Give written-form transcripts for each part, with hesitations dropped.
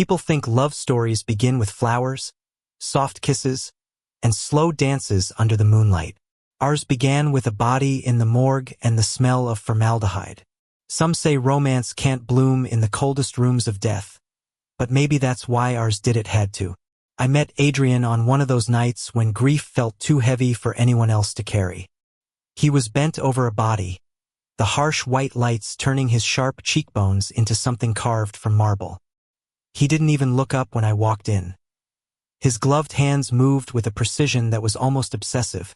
People think love stories begin with flowers, soft kisses, and slow dances under the moonlight. Ours began with a body in the morgue and the smell of formaldehyde. Some say romance can't bloom in the coldest rooms of death, but maybe that's why ours did. It had to. I met Adrian on one of those nights when grief felt too heavy for anyone else to carry. He was bent over a body, the harsh white lights turning his sharp cheekbones into something carved from marble. He didn't even look up when I walked in. His gloved hands moved with a precision that was almost obsessive,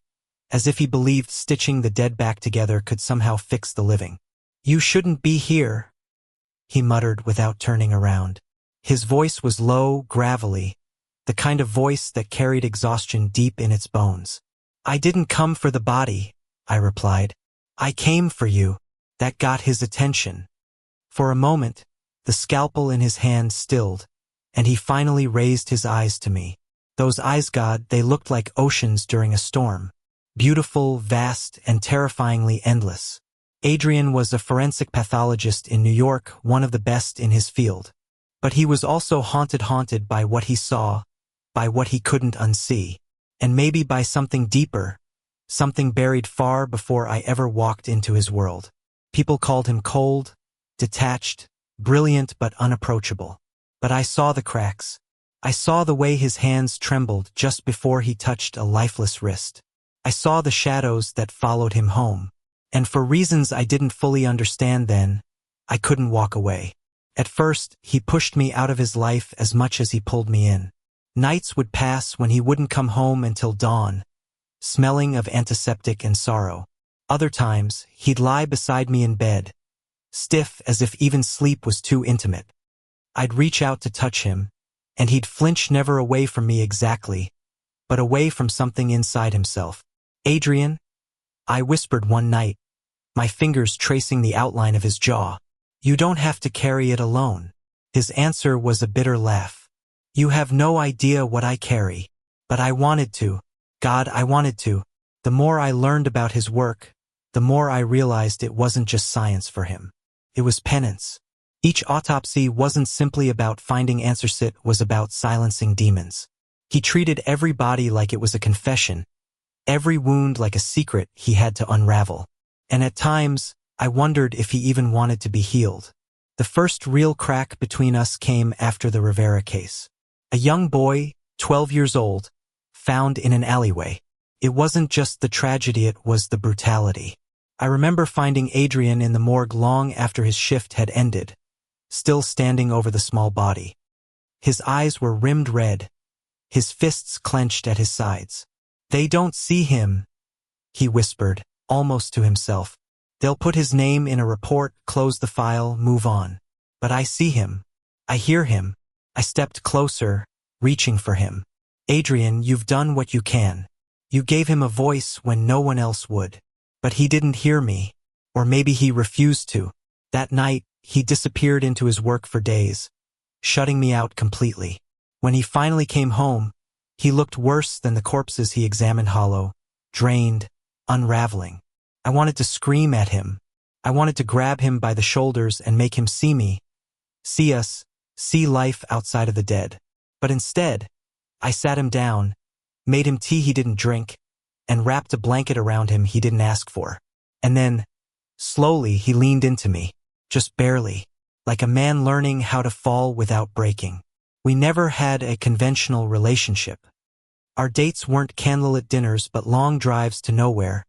as if he believed stitching the dead back together could somehow fix the living. "You shouldn't be here," he muttered without turning around. His voice was low, gravelly, the kind of voice that carried exhaustion deep in its bones. "I didn't come for the body," I replied. "I came for you." That got his attention. For a moment, the scalpel in his hand stilled, and he finally raised his eyes to me. Those eyes, God, they looked like oceans during a storm. Beautiful, vast, and terrifyingly endless. Adrian was a forensic pathologist in New York, one of the best in his field. But he was also haunted by what he saw, by what he couldn't unsee, and maybe by something deeper, something buried far before I ever walked into his world. People called him cold, detached, brilliant but unapproachable. But I saw the cracks. I saw the way his hands trembled just before he touched a lifeless wrist. I saw the shadows that followed him home. And for reasons I didn't fully understand then, I couldn't walk away. At first, he pushed me out of his life as much as he pulled me in. Nights would pass when he wouldn't come home until dawn, smelling of antiseptic and sorrow. Other times, he'd lie beside me in bed, stiff as if even sleep was too intimate. I'd reach out to touch him, and he'd flinch, never away from me exactly, but away from something inside himself. "Adrian," I whispered one night, my fingers tracing the outline of his jaw. "You don't have to carry it alone." His answer was a bitter laugh. "You have no idea what I carry." But I wanted to. God, I wanted to. The more I learned about his work, the more I realized it wasn't just science for him. It was penance. Each autopsy wasn't simply about finding answers, it was about silencing demons. He treated every body like it was a confession, every wound like a secret he had to unravel. And at times, I wondered if he even wanted to be healed. The first real crack between us came after the Rivera case. A young boy, 12 years old, found in an alleyway. It wasn't just the tragedy, it was the brutality. I remember finding Adrian in the morgue long after his shift had ended, still standing over the small body. His eyes were rimmed red, his fists clenched at his sides. "They don't see him," he whispered, almost to himself. "They'll put his name in a report, close the file, move on. But I see him. I hear him." I stepped closer, reaching for him. "Adrian, you've done what you can. You gave him a voice when no one else would. But he didn't hear me. Or maybe he refused to." That night, he disappeared into his work for days, shutting me out completely. When he finally came home, he looked worse than the corpses he examined, hollow, drained, unraveling. I wanted to scream at him. I wanted to grab him by the shoulders and make him see me, see us, see life outside of the dead. But instead, I sat him down, made him tea he didn't drink, and wrapped a blanket around him he didn't ask for. And then, slowly, he leaned into me, just barely, like a man learning how to fall without breaking. We never had a conventional relationship. Our dates weren't candlelit dinners but long drives to nowhere,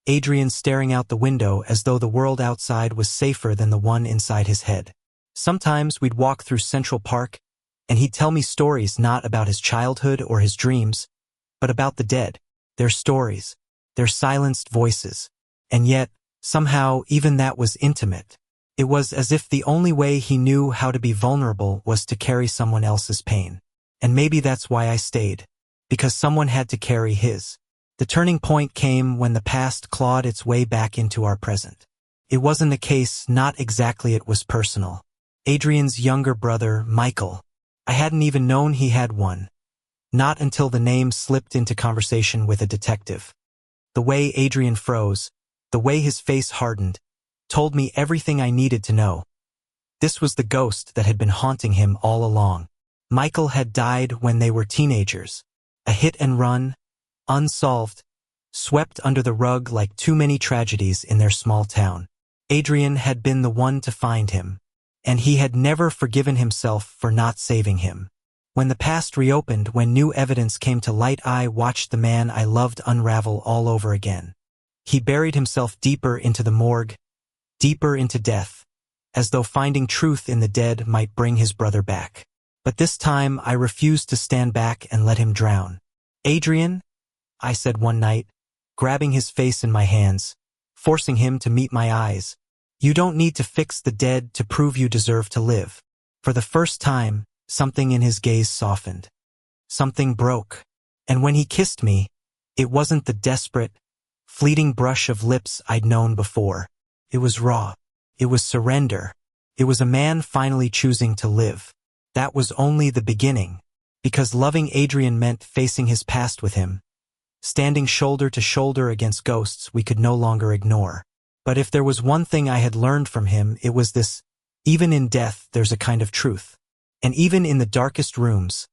Adrian staring out the window as though the world outside was safer than the one inside his head. Sometimes we'd walk through Central Park, and he'd tell me stories not about his childhood or his dreams, but about the dead, their stories, their silenced voices. And yet, somehow, even that was intimate. It was as if the only way he knew how to be vulnerable was to carry someone else's pain. And maybe that's why I stayed, because someone had to carry his. The turning point came when the past clawed its way back into our present. It wasn't a case, not exactly, it was personal. Adrian's younger brother, Michael. I hadn't even known he had one. Not until the name slipped into conversation with a detective. The way Adrian froze, the way his face hardened, told me everything I needed to know. This was the ghost that had been haunting him all along. Michael had died when they were teenagers. A hit and run, unsolved, swept under the rug like too many tragedies in their small town. Adrian had been the one to find him, and he had never forgiven himself for not saving him. When the past reopened, when new evidence came to light, I watched the man I loved unravel all over again. He buried himself deeper into the morgue, deeper into death, as though finding truth in the dead might bring his brother back. But this time I refused to stand back and let him drown. "Adrian," I said one night, grabbing his face in my hands, forcing him to meet my eyes, "you don't need to fix the dead to prove you deserve to live." For the first time, something in his gaze softened. Something broke. And when he kissed me, it wasn't the desperate, fleeting brush of lips I'd known before. It was raw. It was surrender. It was a man finally choosing to live. That was only the beginning, because loving Adrian meant facing his past with him, standing shoulder to shoulder against ghosts we could no longer ignore. But if there was one thing I had learned from him, it was this: even in death there's a kind of truth. And even in the darkest rooms,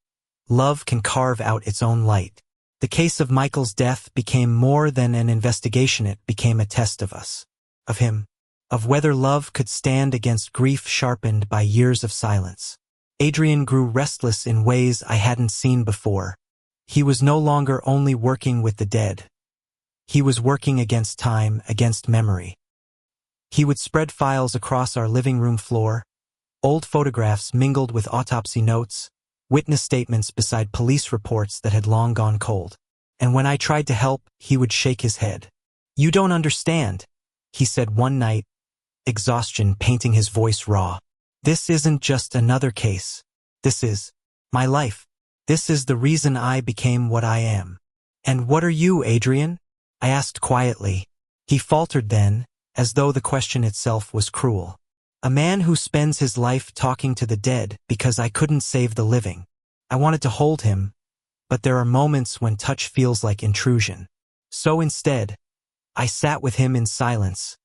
love can carve out its own light. The case of Michael's death became more than an investigation. It became a test of us, of him, of whether love could stand against grief sharpened by years of silence. Adrian grew restless in ways I hadn't seen before. He was no longer only working with the dead. He was working against time, against memory. He would spread files across our living room floor, old photographs mingled with autopsy notes, witness statements beside police reports that had long gone cold. And when I tried to help, he would shake his head. "You don't understand," he said one night, exhaustion painting his voice raw. "This isn't just another case. This is my life. This is the reason I became what I am." "And what are you, Adrian?" I asked quietly. He faltered then, as though the question itself was cruel. "A man who spends his life talking to the dead because I couldn't save the living." I wanted to hold him, but there are moments when touch feels like intrusion. So instead, I sat with him in silence,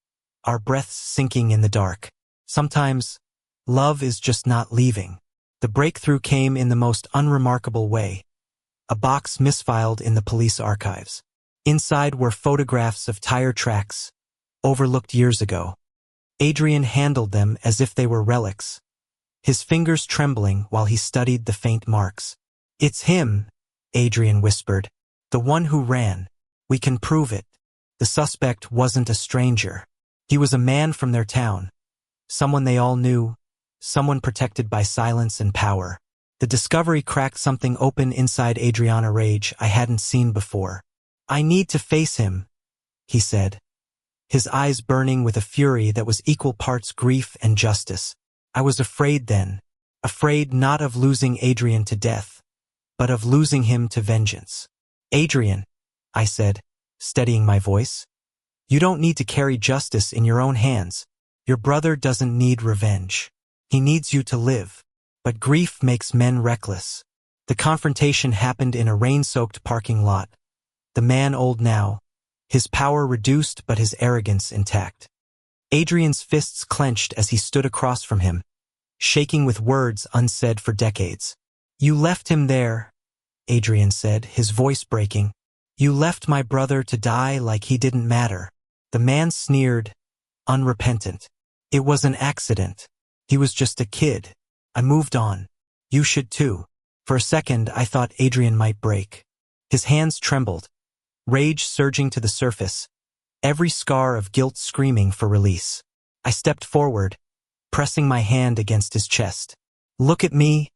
our breaths sinking in the dark. Sometimes, love is just not leaving. The breakthrough came in the most unremarkable way. A box misfiled in the police archives. Inside were photographs of tire tracks, overlooked years ago. Adrian handled them as if they were relics, his fingers trembling while he studied the faint marks. "It's him," Adrian whispered, "the one who ran. We can prove it." The suspect wasn't a stranger. He was a man from their town, someone they all knew, someone protected by silence and power. The discovery cracked something open inside Adriana, rage I hadn't seen before. "I need to face him," he said, his eyes burning with a fury that was equal parts grief and justice. I was afraid then, afraid not of losing Adrian to death, but of losing him to vengeance. "Adrian," I said, steadying my voice, "you don't need to carry justice in your own hands. Your brother doesn't need revenge. He needs you to live." But grief makes men reckless. The confrontation happened in a rain-soaked parking lot. The man old now, his power reduced but his arrogance intact. Adrian's fists clenched as he stood across from him, shaking with words unsaid for decades. "You left him there," Adrian said, his voice breaking. "You left my brother to die like he didn't matter." The man sneered, unrepentant. "It was an accident. He was just a kid. I moved on. You should too." For a second, I thought Adrian might break. His hands trembled, rage surging to the surface, every scar of guilt screaming for release. I stepped forward, pressing my hand against his chest. "Look at me,"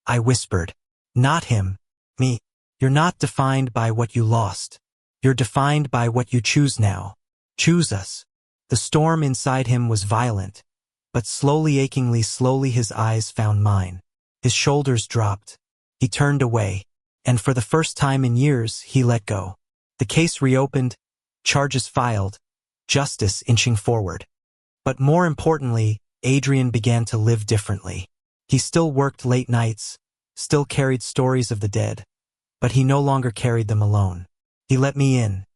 I whispered. "Not him. Me. You're not defined by what you lost. You're defined by what you choose now. Choose us." The storm inside him was violent, but slowly, achingly slowly, his eyes found mine. His shoulders dropped. He turned away, and for the first time in years, he let go. The case reopened, charges filed, justice inching forward. But more importantly, Adrian began to live differently. He still worked late nights, still carried stories of the dead, but he no longer carried them alone. He let me in.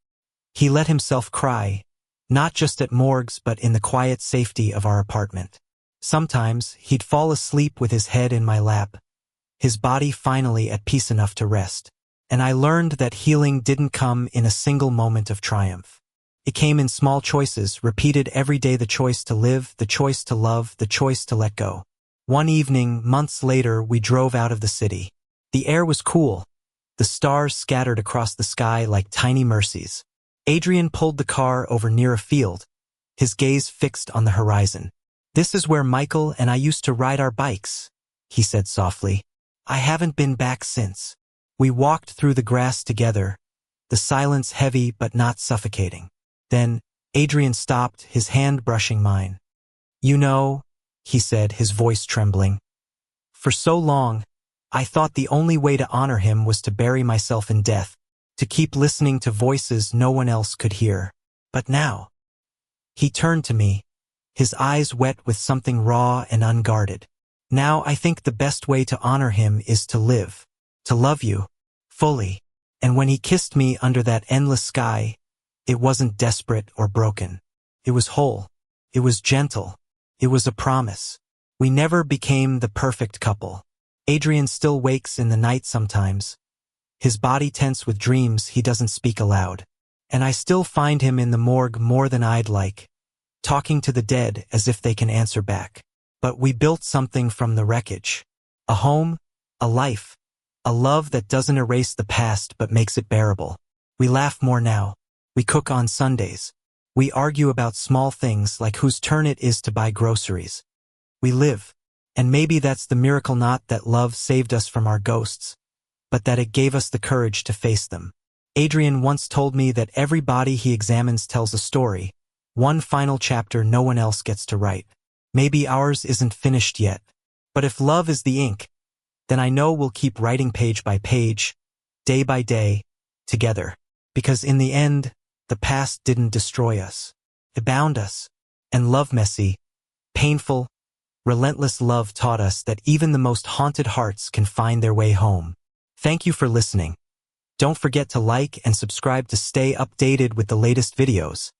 He let himself cry, not just at morgues but in the quiet safety of our apartment. Sometimes, he'd fall asleep with his head in my lap, his body finally at peace enough to rest. And I learned that healing didn't come in a single moment of triumph. It came in small choices, repeated every day: the choice to live, the choice to love, the choice to let go. One evening, months later, we drove out of the city. The air was cool. The stars scattered across the sky like tiny mercies. Adrian pulled the car over near a field, his gaze fixed on the horizon. "This is where Michael and I used to ride our bikes," he said softly. "I haven't been back since." We walked through the grass together, the silence heavy but not suffocating. Then, Adrian stopped, his hand brushing mine. "You know," he said, his voice trembling, "for so long, I thought the only way to honor him was to bury myself in death, to keep listening to voices no one else could hear. But now—" He turned to me, his eyes wet with something raw and unguarded. "Now I think the best way to honor him is to live, to love you, fully." And when he kissed me under that endless sky, it wasn't desperate or broken. It was whole. It was gentle. It was a promise. We never became the perfect couple. Adrian still wakes in the night sometimes, his body tense with dreams he doesn't speak aloud. And I still find him in the morgue more than I'd like, talking to the dead as if they can answer back. But we built something from the wreckage. A home, a life, a love that doesn't erase the past but makes it bearable. We laugh more now. We cook on Sundays. We argue about small things like whose turn it is to buy groceries. We live. And maybe that's the miracle, not that love saved us from our ghosts, but that it gave us the courage to face them. Adrian once told me that every body he examines tells a story, one final chapter no one else gets to write. Maybe ours isn't finished yet, but if love is the ink, then I know we'll keep writing page by page, day by day, together. Because in the end, the past didn't destroy us. It bound us. And love, messy, painful, relentless love taught us that even the most haunted hearts can find their way home. Thank you for listening. Don't forget to like and subscribe to stay updated with the latest videos.